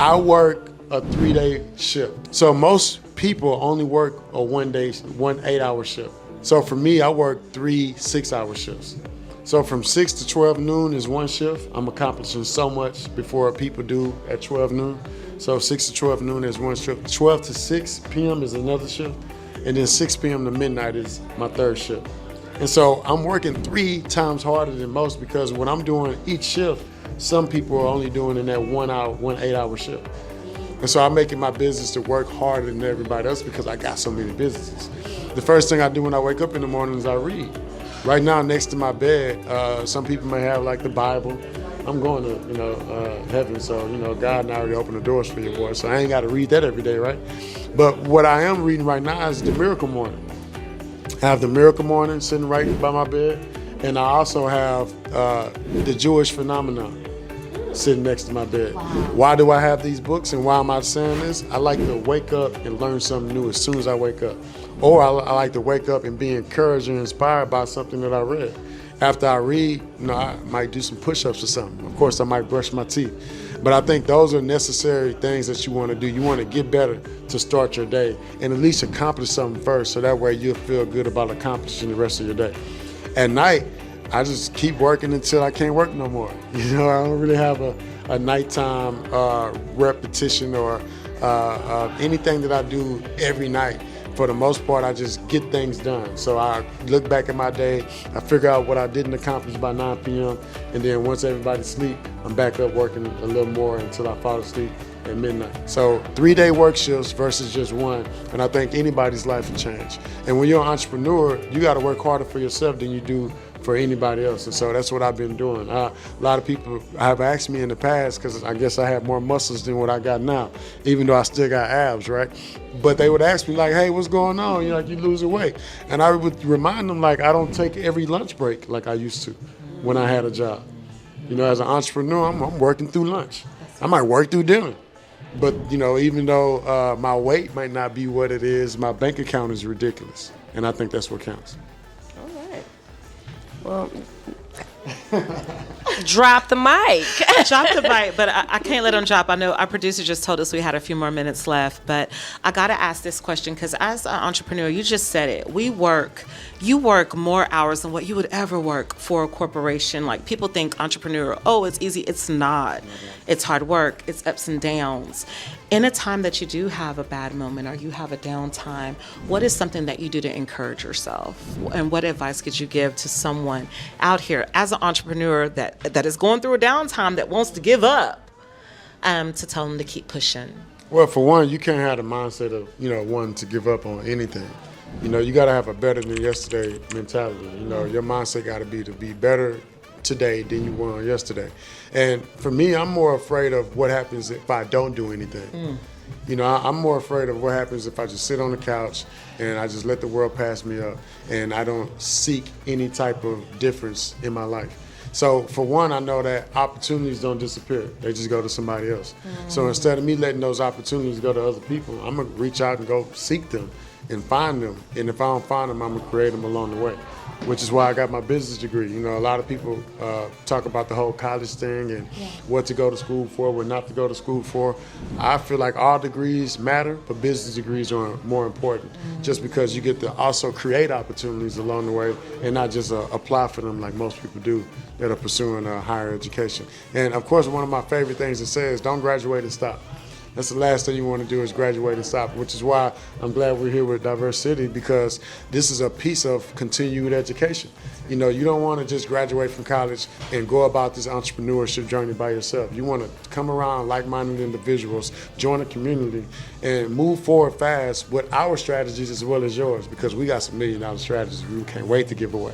I work a 3-day shift. So most people only work a 1 8-hour shift. So for me, I work 3 6-hour shifts. So from 6 to 12 noon is one shift. I'm accomplishing so much before people do at 12 noon. So 6 to 12 noon is one shift. 12 to 6 p.m. is another shift. And then 6 p.m. to midnight is my third shift. And so I'm working 3 times harder than most because when I'm doing each shift, some people are only doing in that 1 8-hour shift. And so I'm making my business to work harder than everybody else because I got so many businesses. The first thing I do when I wake up in the morning is I read. Right now, next to my bed, some people may have like the Bible. I'm going to, heaven, so, God and I already opened the doors for you, boy. So I ain't got to read that every day, right? But what I am reading right now is the Miracle Morning. I have the Miracle Morning sitting right by my bed, and I also have the Jewish Phenomenon sitting next to my bed. Wow. Why do I have these books, and why am I saying this? I like to wake up and learn something new as soon as I wake up. Or I like to wake up and be encouraged and inspired by something that I read. After I read, I might do some push-ups or something. Of course, I might brush my teeth. But I think those are necessary things that you want to do. You want to get better to start your day and at least accomplish something first, so that way you'll feel good about accomplishing the rest of your day. At night, I just keep working until I can't work no more. I don't really have a nighttime repetition or anything that I do every night. For the most part, I just get things done. So I look back at my day, I figure out what I didn't accomplish by 9 p.m., and then once everybody's asleep, I'm back up working a little more until I fall asleep at midnight. So 3-day work shifts versus just one, and I think anybody's life will change. And when you're an entrepreneur, you got to work harder for yourself than you do for anybody else. And so that's what I've been doing. A lot of people have asked me in the past, because I guess I have more muscles than what I got now, even though I still got abs, right? But they would ask me like, hey, what's going on? You losing weight. And I would remind them like, I don't take every lunch break like I used to when I had a job. As an entrepreneur, I'm working through lunch. I might work through dinner. But, even though my weight might not be what it is, my bank account is ridiculous. And I think that's what counts. Well, drop the mic. Drop the mic, but I can't let him drop. I know our producer just told us we had a few more minutes left, but I got to ask this question because as an entrepreneur, you just said it. You work more hours than what you would ever work for a corporation. Like people think entrepreneur, it's easy. It's not. It's hard work. It's ups and downs. In a time that you do have a bad moment or you have a downtime, what is something that you do to encourage yourself? And what advice could you give to someone out here as an entrepreneur that is going through a downtime that wants to give up, to tell them to keep pushing? Well, for one, you can't have the mindset of, wanting to give up on anything. You got to have a better than yesterday mentality. Your mindset got to be better today than you were on yesterday. And for me, I'm more afraid of what happens if I don't do anything. I'm more afraid of what happens if I just sit on the couch and I just let the world pass me up and I don't seek any type of difference in my life. So for one, I know that opportunities don't disappear. They just go to somebody else. So instead of me letting those opportunities go to other people, I'm going to reach out and go seek them and find them. And if I don't find them, I'm going to create them along the way, which is why I got my business degree. A lot of people talk about the whole college thing and what to go to school for, what not to go to school for. I feel like all degrees matter, but business degrees are more important, just because you get to also create opportunities along the way and not just apply for them like most people do that are pursuing higher education. And of course, one of my favorite things to say is don't graduate and stop. That's the last thing you want to do is graduate and stop, which is why I'm glad we're here with Diverse City, because this is a piece of continued education. You don't want to just graduate from college and go about this entrepreneurship journey by yourself. You want to come around like-minded individuals, join a community, and move forward fast with our strategies as well as yours, because we got some $1 million strategies we can't wait to give away.